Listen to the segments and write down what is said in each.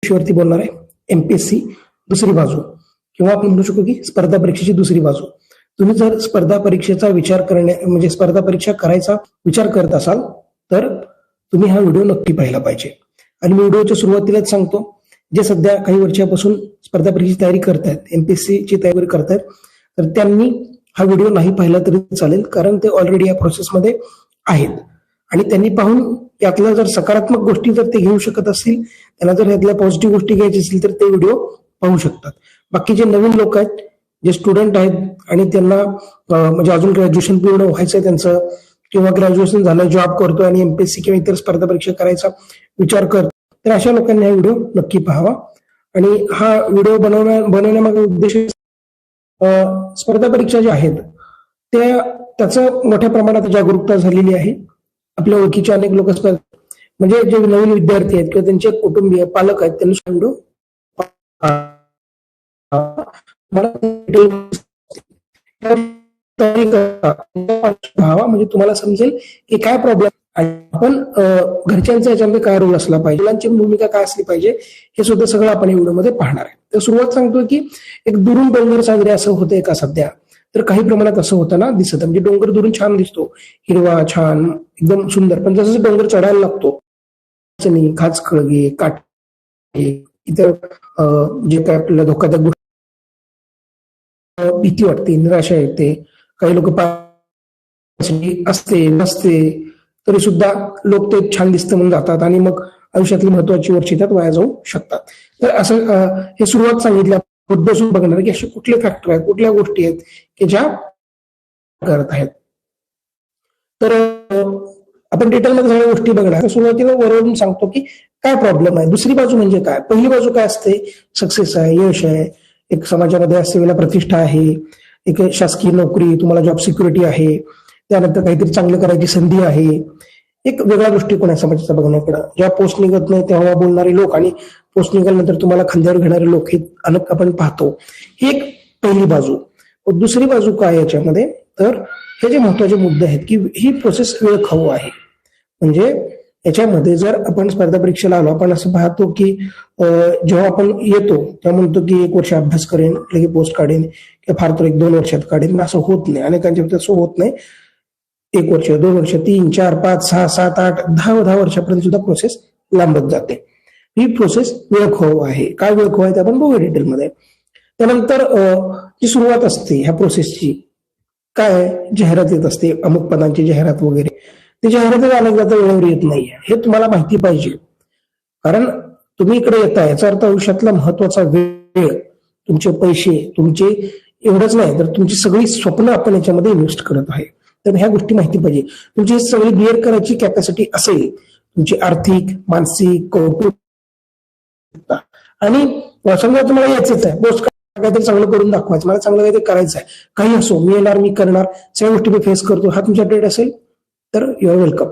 विषयावरती बोलणार आहे. एमपीएससी दुसरी बाजू, किंवा आपण म्हणू शकतो की स्पर्धा परीक्षेची दुसरी बाजू. तुम्ही जर स्पर्धा परीक्षेचा विचार म्हणजे स्पर्धा परीक्षा करायचा विचार करत असाल तर तुम्ही हा व्हिडिओ नक्की पाहिला पाहिजे. आणि मी व्हिडिओच्या सुरुवातीलाच सांगतो, जे सध्या काही वर्षापासून स्पर्धा परीक्षेची तयारी करतायत, एमपीएससीची तयारी करतायत, तर त्यांनी हा व्हिडिओ नाही पाहिला तरी चालेल, कारण ते ऑलरेडी या प्रोसेसमध्ये आहेत. आणि त्यांनी पाहून यातल्या जर सकारात्मक गोष्टी जर ते घेऊ शकत असतील, त्यांना जर यातल्या पॉझिटिव्ह गोष्टी घ्यायची असतील तर ते व्हिडिओ पाहू शकतात. बाकी जे नवीन लोक आहेत, जे स्टुडंट आहेत आणि त्यांना म्हणजे अजून ग्रॅज्युएशन पूर्ण व्हायचंय त्यांचं, किंवा ग्रॅज्युएशन झालं, जॉब करतोय आणि एमपीएससी किंवा इतर स्पर्धा परीक्षा करायचा विचार करतो, तर अशा लोकांनी हा व्हिडिओ नक्की पाहावा. आणि हा व्हिडिओ बनवण्यामागे उद्देश स्पर्धा परीक्षा ज्या आहेत त्याचं मोठ्या प्रमाणात जागरूकता झालेली आहे. आपल्या ओळखीचे अनेक लोक म्हणजे जे नवीन विद्यार्थी आहेत किंवा त्यांचे कुटुंबीय पालक आहेत त्यांनी व्हिडिओ म्हणजे तुम्हाला समजेल की काय प्रॉब्लेम, आपण घरच्यांचा याच्यामध्ये काय रोल असला पाहिजे, मुलांची भूमिका काय असली पाहिजे, हे सुद्धा सगळं आपण या व्हिडिओमध्ये पाहणार आहे. तर सुरुवात सांगतो की एक दुरून डोंगर साजरे असं होतंय का सध्या, तर काही प्रमाणात असं होताना दिसत. म्हणजे डोंगर दुरून छान दिसतो, हिरवा छान एकदम सुंदर, पण जसं डोंगर चढायला लागतो खाचखळगे, काटे, इतर जे काय आपल्याला धोकादायक गोष्टी, भीती वाटते, निराशा येते, काही लोक असते नसते तरी सुद्धा लोक ते छान दिसतं म्हणून जातात आणि मग आयुष्यातली महत्वाची वर्ष त्यात वाया जाऊ शकतात. तर असं हे सुरुवात सांगितल्या बसून बघणार की असे कुठले फॅक्टर आहेत, कुठल्या गोष्टी आहेत की ज्या करत आहेत. तर आपण डिटेलमध्ये सगळ्या गोष्टी बघणार. सुरुवातीला वरून सांगतो की काय प्रॉब्लेम आहे, दुसरी बाजू म्हणजे काय. पहिली बाजू काय असते, सक्सेस आहे, यश आहे, एक समाजामध्ये असलेला प्रतिष्ठा आहे, एक शासकीय नोकरी, तुम्हाला जॉब सिक्युरिटी आहे, त्यानंतर काहीतरी चांगलं करायची संधी आहे, एक वेगळा दृष्टिकोन आहे समाजाचा बघण्याकडे. जेव्हा पोस्ट निघत नाही तेव्हा बोलणारे लोक आणि पोस्ट निघाल्यानंतर तुम्हाला खांद्यावर घेणारे लोक हे अनेक आपण पाहतो. ही एक पहिली बाजू. दुसरी बाजू काय याच्यामध्ये, तर हे जे महत्वाचे मुद्दे आहेत की ही प्रोसेस वेळ खाऊ आहे. म्हणजे याच्यामध्ये जर आपण स्पर्धा परीक्षेला आलो, आपण असं पाहतो की जेव्हा आपण येतो तेव्हा म्हणतो की 1 वर्ष अभ्यास करेन, लगेच पोस्ट काढेन, किंवा फार तर 1-2 वर्षात काढेन. असं होत नाही, अनेकांच्या बाबतीत असं होत नाही. 1 वर्ष, 2 वर्ष, 3, 4, 5, 6, 7, 8, 10 वर्षापर्यंत सुद्धा प्रोसेस लांबत जाते. ही प्रोसेस वेळखाऊ आहे. काय वेळखाऊ आहे ते आपण बघूया डिटेलमध्ये. त्यानंतर जी सुरुवात असते ह्या प्रोसेसची, काय जाहिरात येत असते, अमुक पदांची जाहिरात वगैरे, ती जाहिरात अनेकदा वेळेवर येत नाहीये, हे तुम्हाला माहिती पाहिजे. कारण तुम्ही इकडे येताय याचा अर्थ आयुष्यातला महत्वाचा वेळ, तुमचे पैसे, तुमचे एवढंच नाही तर तुमची सगळी स्वप्न आपण याच्यामध्ये इन्व्हेस्ट करत आहे. तर ह्या गोष्टी माहिती पाहिजे. तुमची सगळी बिअर करायची कॅपॅसिटी असेल, तुमची आर्थिक, मानसिक, कौटुंबिक, आणि समजा तुम्हाला यायचंच आहे, पोस्ट काहीतरी चांगलं करून दाखवायचं, मला चांगलं काहीतरी करायचं आहे, काही असो, मी येणार, मी करणार, सगळ्या गोष्टी मी फेस करतो, हा तुमचा डेट असेल तर यू आर वेलकम.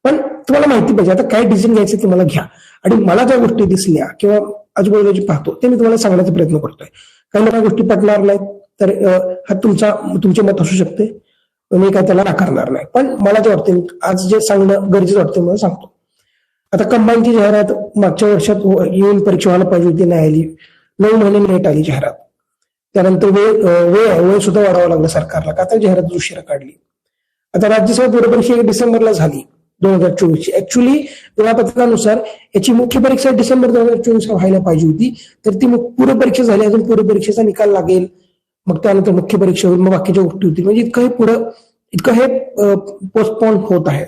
पण तुम्हाला माहिती पाहिजे आता काय डिसिजन घ्यायचं तुम्हाला घ्या. आणि मला ज्या गोष्टी दिसल्या किंवा आजूबाजूला जे पाहतो ते मी तुम्हाला सांगण्याचा प्रयत्न करतोय. काही मला गोष्टी पटणार नाहीत तर हा तुमचे मत असू शकते, मी काय त्याला नाकारणार नाही. पण मला जे वाटते, आज जे सांगणं गरजेचं वाटतं मला सांगतो. आता कंबाईनची जाहिरात मागच्या वर्षात येऊन परीक्षा व्हायला पाहिजे होती, नाही आली. 9 महिने लेट आली जाहिरात. त्यानंतर वेळ सुद्धा वाढवावं लागलं सरकारला, का तर जाहिरात उशिरा काढली. आता राज्यसभा पूर्वपरीक्षा डिसेंबरला झाली 2024ची. ऍक्च्युली वेळापत्रकानुसार याची मुख्य परीक्षा डिसेंबर 2024 व्हायला पाहिजे होती, तर ती पूर्वपरीक्षा झाली, अजून पूर्वपरीक्षेचा निकाल लागेल, मग त्यानंतर मुख्य परीक्षा होईल, मग बाकीच्या गोष्टी होतील. म्हणजे इतकं हे पोस्टपोन होत आहे.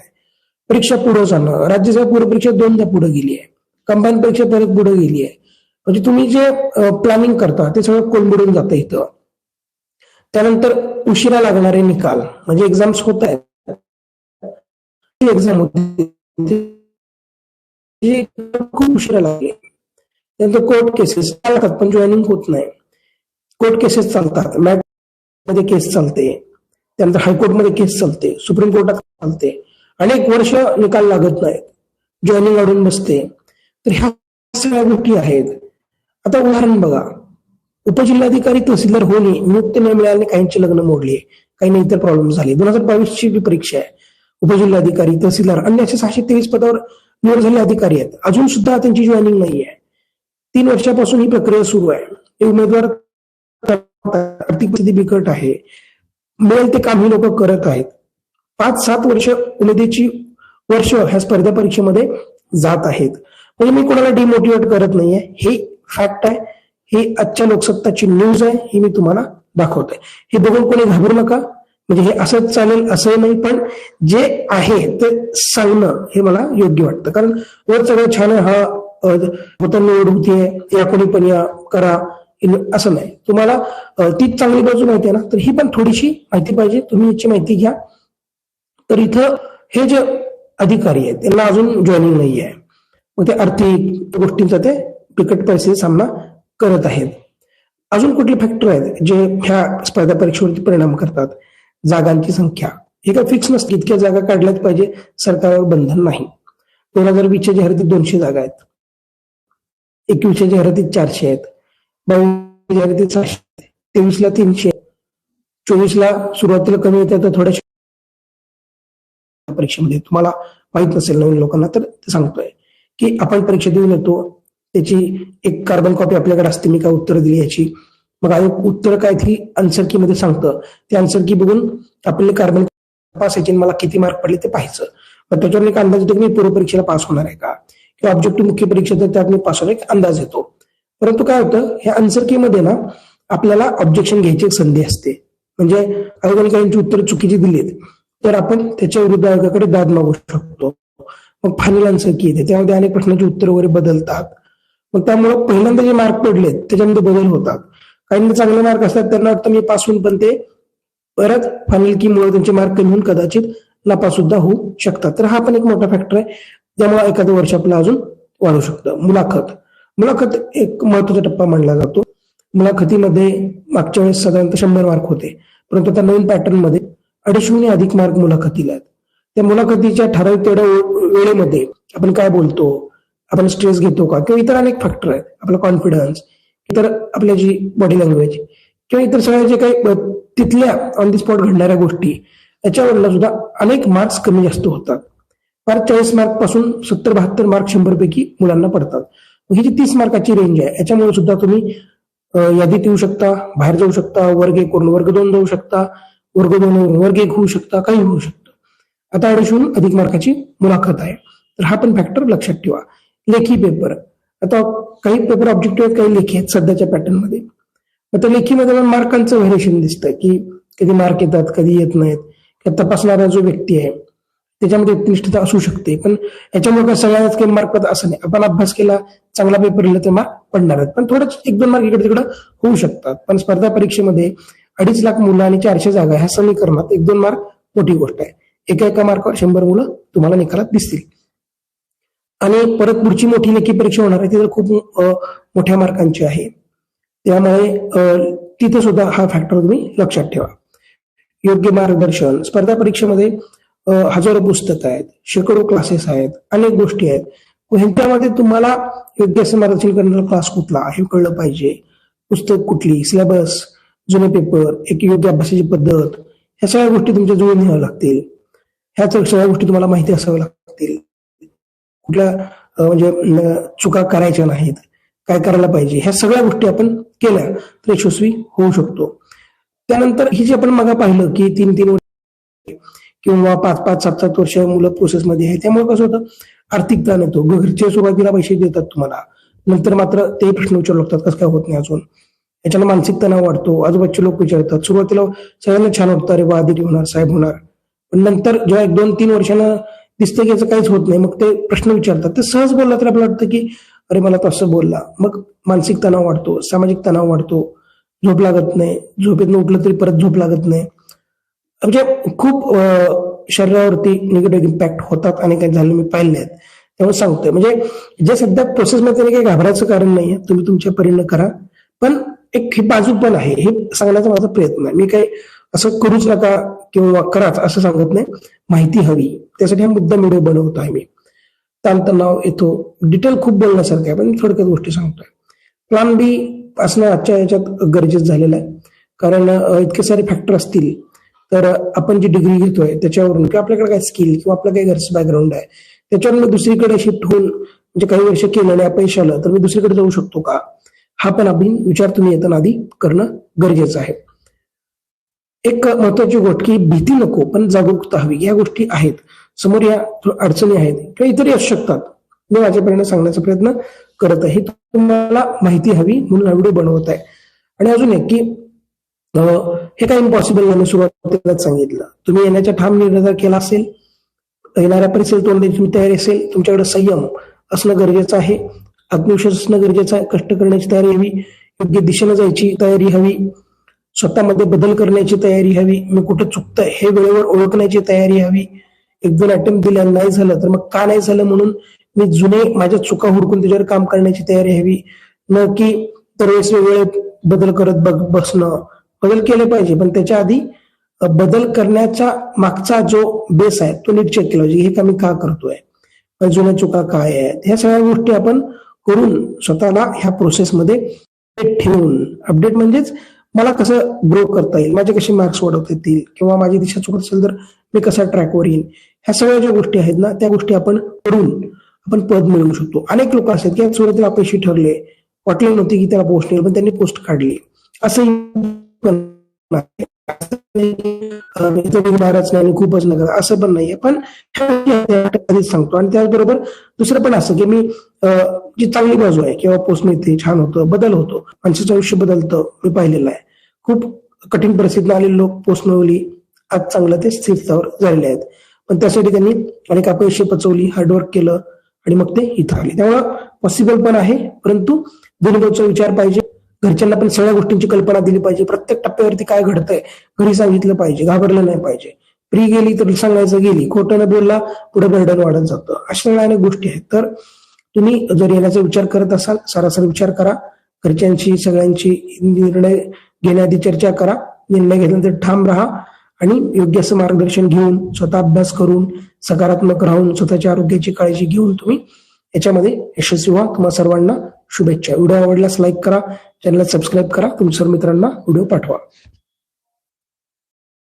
परीक्षा पुढे जाणं, राज्यसभा पूर्वपरीक्षा 2दा पुढे गेली आहे, कंबाईन परीक्षा परत पुढे गेली आहे. म्हणजे तुम्ही जे प्लॅनिंग करता ते सगळं कोलमडून जातं इथं. त्यानंतर उशिरा लागणारे निकाल, म्हणजे एक्झाम्स होत आहेत, एक्झाम होती खूप उशिरा लागले. त्यानंतर कोर्ट केसेस चालतात पण जॉईनिंग होत नाही. कोर्ट केसेस चालतात, मॅट मध्ये केस चालते, त्यानंतर हायकोर्टमध्ये केस चालते, सुप्रीम कोर्टात चालते, अनेक वर्ष निकाल लागत नाहीत, जॉईनिंग अडून बसते. तर ह्या सगळ्या गोष्टी आहेत. आता उदाहरण बघा, उपजिल्हाधिकारी तहसीलदार होणे नियुक्ती न मिळाल्याने काहींचे लग्न मोडले, काही इतर प्रॉब्लेम झाले. 2022ची परीक्षा आहे, उपजिल्हाधिकारी, तहसीलदार, अन्य असे 623 पदावर निवड झालेले अधिकारी आहेत, अजून सुद्धा त्यांची जॉईनिंग नाही आहे. 3 वर्षापासून ही प्रक्रिया सुरू आहे. हे उमेदवार आर्थिक परिस्थिती बिकट आहे, मिळेल ते काम ही लोक करत आहेत. 5-7 वर्ष उमेदीची वर्ष ह्या स्पर्धा परीक्षेमध्ये जात आहेत. म्हणजे मी कोणाला डिमोटिवेट करत नाहीये, हे फॅक्ट आहे, ही आजच्या लोकसत्ताची न्यूज आहे, ही मी तुम्हाला दाखवतोय. हे बघून कोणी घाबरू नका, म्हणजे हे असंच चालेल असं नाही, पण जे आहे ते सांगणं हे मला योग्य वाटतं. कारण वर सगळं छान आहे, हा होता निवड होतीये, या कोणी पण या करा, असं नाही. तुम्हाला तीच चांगली बाजू माहिती आहे ना, तर ही पण थोडीशी माहिती पाहिजे, तुम्ही याची माहिती घ्या. तर इथं हे जे अधिकारी आहेत त्यांना अजून जॉईनिंग नाही आहे, मग ते आर्थिक गोष्टींचा ते बिकट परिस्थिती सामना करत आहेत. अजून कुठले फॅक्टर आहेत जे ह्या स्पर्धा परीक्षेवरती परिणाम करतात? जागांची संख्या, हे काय फिक्स नसते, इतक्या जागा काढल्याच पाहिजे, सरकारवर बंधन नाही. 2020च्या जाहिरातीत 200 जागा आहेत, 21च्या जाहिरातीत 400 आहेत, 22च्या जाहिरातीत 600, 23ला 300, 24ला सुरुवातीला कमी येतात, तर थोड्याशा परीक्षेमध्ये तुम्हाला माहित नसेल नवीन लोकांना, तर ते सांगतोय की आपण परीक्षा देऊन येतो, त्याची एक कार्बन कॉपी आपल्याकडे असते, मी काय उत्तर दिली याची, मग आयोग उत्तर काय ती आन्सर की मध्ये सांगतं, ते आन्सर की बघून आपले कार्बन पास यायचे, मला किती मार्क पडले ते पाहायचं. मग त्याच्यावर एक अंदाज येतो की मी पूर्व परीक्षेला पास होणार आहे का, किंवा ऑब्जेक्टिव्ह मुख्य परीक्षा तर त्यात मी पास होणार एक अंदाज येतो. परंतु काय होतं, ह्या आन्सर की मध्ये ना आपल्याला ऑब्जेक्शन घ्यायची एक संधी असते. म्हणजे आयोगाने काही उत्तर चुकीची दिलीत तर आपण त्याच्या विरुद्ध आयोगाकडे दाद मागू शकतो. मग फायनल आन्सर की येते, त्यामध्ये अनेक प्रश्नांची उत्तर वगैरे बदलतात. मग त्यामुळे पहिल्यांदा जे मार्क पडलेत त्याच्यामध्ये बदल होतात. काही चांगले मार्क असतात, त्यांना वाटतं मी पास होऊन, पण ते परत फायनल की मुळे त्यांचे मार्क कमी होऊन कदाचित नापास सुद्धा होऊ शकतात. तर हा पण एक मोठा फॅक्टर आहे, ज्यामुळे एखादं वर्ष आपलं अजून वाढू शकतं. मुलाखत एक महत्वाचा टप्पा मानला जातो. मुलाखतीमध्ये मागच्या वेळेस साधारणतः 100 मार्क होते, परंतु आता नवीन पॅटर्न मध्ये 250 अधिक मार्क मुलाखतीला आहेत. त्या मुलाखतीच्या ठराविक तेवढ्या वेळेमध्ये आपण काय बोलतो, आपण स्ट्रेस घेतो का, किंवा इतर अनेक फॅक्टर आहेत, आपला कॉन्फिडन्स, इतर आपल्या जी बॉडी लँग्वेज किंवा इतर सगळ्या जे काही तिथल्या ऑन दी स्पॉट घडणाऱ्या गोष्टी, याच्यावरला सुद्धा अनेक मार्क्स कमी जास्त होतात. फार 40 मार्क पासून 70-72 मार्क 100 पैकी मुलांना पडतात. ही जी 30 मार्काची रेंज आहे, याच्यामुळे सुद्धा तुम्ही यादीत येऊ शकता, बाहेर जाऊ शकता, वर्ग 1 वरून वर्ग 2 जाऊ शकता, वर्ग 2 वरून वर्ग 1 होऊ शकता, काही होऊ शकतं. आता 250 अधिक मार्काची मुलाखत आहे, तर हा पण फॅक्टर लक्षात ठेवा. लेखी पेपर, आता काही पेपर ऑब्जेक्टिव्ह आहेत, काही लेखी आहेत सध्याच्या पॅटर्न मध्ये. आता लेखीमध्ये मार्कांचं व्हेरिएशन दिसतं की कधी मार्क येतात, कधी येत नाहीत. तपासणारा जो व्यक्ती आहे त्याच्यामध्ये एकनिष्ठता असू शकते, पण याच्यामुळे सगळ्याच काही मार्क पडतात असं नाही. आपण अभ्यास केला, चांगला पेपर लिहिला तर मार्क पडणार आहेत, पण थोडंच 1-2 मार्क इकडे तिकडे होऊ शकतात. पण स्पर्धा परीक्षेमध्ये 2.5 लाख मुलं आणि 400 जागा ह्या समीकरणात 1-2 मार्क मोठी गोष्ट आहे. एका मार्कावर 100 मुलं तुम्हाला निकालात दिसतील. आणि परत पुढची मोठी लेखी परीक्षा होणार आहे, ती तर खूप मोठ्या मार्कांची आहे, त्यामुळे तिथे सुद्धा हा फॅक्टर तुम्ही लक्षात ठेवा. योग्य मार्गदर्शन, स्पर्धा परीक्षेमध्ये हजारो पुस्तकं आहेत, शेकडो क्लासेस आहेत, अनेक गोष्टी आहेत. ह्यांच्यामध्ये तुम्हाला योग्य असं मार्गदर्शन करणारा क्लास कुठला हे कळलं पाहिजे, पुस्तक कुठली, सिलेबस, जुने पेपर, एक योग्य अभ्यासाची पद्धत, ह्या सगळ्या गोष्टी तुमच्या जुळून घ्याव्या लागतील. ह्या सगळ्या गोष्टी तुम्हाला माहिती असाव्या लागतील. कुठल्या म्हणजे चुका करायच्या नाहीत, काय करायला पाहिजे, ह्या सगळ्या गोष्टी आपण केल्या तर यशस्वी होऊ शकतो. त्यानंतर ही जे आपण मग पाहिलं की 3-3 वर्ष किंवा 5-5, 7-7 वर्ष मुलं प्रोसेसमध्ये आहे, त्यामुळे कसं होतं, आर्थिक ताण येतो. घरचे सुरुवातीला पैसे देतात तुम्हाला, नंतर मात्र ते प्रश्न विचारू लागतात, कसं काय होत नाही अजून, याच्यानं मानसिक तणाव वाढतो. आजूबाजूचे लोक विचारतात, सुरुवातीला सगळ्यांना छान वाटतं, अरे वा आदिती होणार, साहेब होणार, पण नंतर जेव्हा 1-2-3 वर्षानं दिसतं की याचं काहीच होत नाही, मग ते प्रश्न विचारतात. ते सहज बोलला तर आपल्याला वाटतं की अरे मला तो असं बोलला, मग मानसिक तणाव वाढतो, सामाजिक तणाव वाढतो, झोप लागत नाही, झोपेतनं उठलं तरी परत झोप लागत नाही, म्हणजे खूप शरीरावरती निगेटिव्ह इम्पॅक्ट होतात आणि काही झालं मी पाहिले आहेत. त्यामुळे सांगतोय, म्हणजे जे सध्या प्रोसेसमध्ये काही घाबरायचं कारण नाहीये, तुम्ही तुमच्या परीने करा, पण एक ही बाजू पण आहे हे सांगण्याचा माझा प्रयत्न आहे. मी काही असं करूच नका किंवा कराच असं सांगत नाही, माहिती हवी, त्यासाठी हा मुद्दा व्हिडिओ बनवतो आहे मी. ताणतणाव येतो, डिटेल खूप बोलण्यासारखं आहे, पण थोडक्यात गोष्टी सांगतोय. प्लॅन बी असणं आजच्या याच्यात गरजेचं झालेलं आहे, कारण इतके सारे फॅक्टर असतील तर आपण जी डिग्री घेतोय त्याच्यावरून किंवा आपल्याकडे काय स्किल किंवा आपलं काही घरचं बॅकग्राऊंड आहे त्याच्यावरून दुसरीकडे शिफ्ट होऊन म्हणजे काही वर्ष केलं आणि अपयश आलं तर मी दुसरीकडे जाऊ शकतो का, हा पण विचार तुम्ही येताना आधी करणं गरजेचं आहे. एक महत्वाची गोष्ट की भीती नको पण जागरूकता हवी. या गोष्टी आहेत, समोर या अडचणी आहेत किंवा इतरही असू शकतात, मी माझ्यापर्यंत सांगण्याचा प्रयत्न करत आहे. तुम्हाला माहिती हवी म्हणून हा व्हिडिओ बनवत आहे. आणि अजून एक की हे काही इम्पॉसिबल नाही, सुरुवातीलाच सांगितलं. तुम्ही येण्याचा ठाम निर्णय जर केला असेल, येणाऱ्या परिस्थितीत तोंड द्यायची तयारी असेल, तुमच्याकडे संयम असणं गरजेचं आहे, आत्मविश्वास असणं गरजेचं आहे, कष्ट करण्याची तयारी हवी, योग्य दिशेने जायची तयारी हवी, स्वतःमध्ये बदल करण्याची तयारी हवी, मी कुठे चुकतंय हे वेळेवर ओळखण्याची तयारी हवी. एक दोन अटेम्प्ट दिल्या नाही झालं तर मग का नाही झालं म्हणून मी जुने माझ्या चुका हुडकून त्याच्यावर काम करण्याची तयारी हवी. न की दरवेळेस वेगवेगळे बदल करत बसणं. बदल केले पाहिजे पण त्याच्या आधी बदल करण्याचा मागचा जो बेस आहे तो नीट चेक केला पाहिजे. हे का मी का करतोय, जुन्या चुका काय आहेत, ह्या सगळ्या गोष्टी आपण करून स्वतःला ह्या प्रोसेसमध्ये ठेवून अपडेट म्हणजेच मला कसं ग्रो करता येईल, माझे कसे मार्क्स वाढवता येतील किंवा माझी दिशा चुकत असेल तर मी कसा ट्रॅकवर येईल, ह्या सगळ्या ज्या गोष्टी आहेत ना त्या गोष्टी आपण करून आपण पद मिळवू शकतो. अनेक लोक असतात की सुरुवातीला अपयशी ठरले, वाटले नव्हते की त्याला पोस्ट मिळेल पण त्यांनी पोस्ट काढली, असं महाराज नाही खूपच नका असं पण नाहीये. पण आधीच सांगतो. आणि त्याचबरोबर दुसरं पण असं की मी जी चांगली बाजू आहे किंवा पोस्ट मिळते, छान होतं, बदल होतो, माणसाचं आयुष्य बदलतं, मी पाहिलेलं आहे. खूप कठीण परिस्थितीत आलेले लोक पोस्ट मिळवली, आज चांगलं ते स्थिर स्तरावर झालेले आहेत. पण त्यासाठी त्यांनी अनेक अपयशे पचवली, हार्डवर्क केलं आणि मग ते इथं आले. त्यामुळं पॉसिबल पण आहे, परंतु दिनभरचा विचार पाहिजे. घरच्यांना पण सगळ्या गोष्टींची कल्पना दिली पाहिजे. प्रत्येक टप्प्यावरती काय घडतंय घरी सांगितलं पाहिजे, घाबरलं नाही पाहिजे. फ्री गेली तर सांगायचं गेली, खोटं न बोलला पुढे बर्डन वाढत जातं. अशा सगळ्या अनेक गोष्टी आहेत. तर तुम्ही जर येण्याचा विचार करत असाल, सरासरी विचार करा, घरच्यांची सगळ्यांची निर्णय घेण्याआधी चर्चा करा, निर्णय घेतल्यानंतर ठाम राहा आणि योग्य असं मार्गदर्शन घेऊन, स्वतः अभ्यास करून, सकारात्मक राहून, स्वतःच्या आरोग्याची काळजी घेऊन तुम्ही याच्यामध्ये यशस्वी व्हा. तुम्हा सर्वांना शुभेच्छा. व्हिडिओ आवडल्यास लाईक करा, चॅनलला सबस्क्राईब करा, तुमच्या मित्रांना व्हिडिओ पाठवा.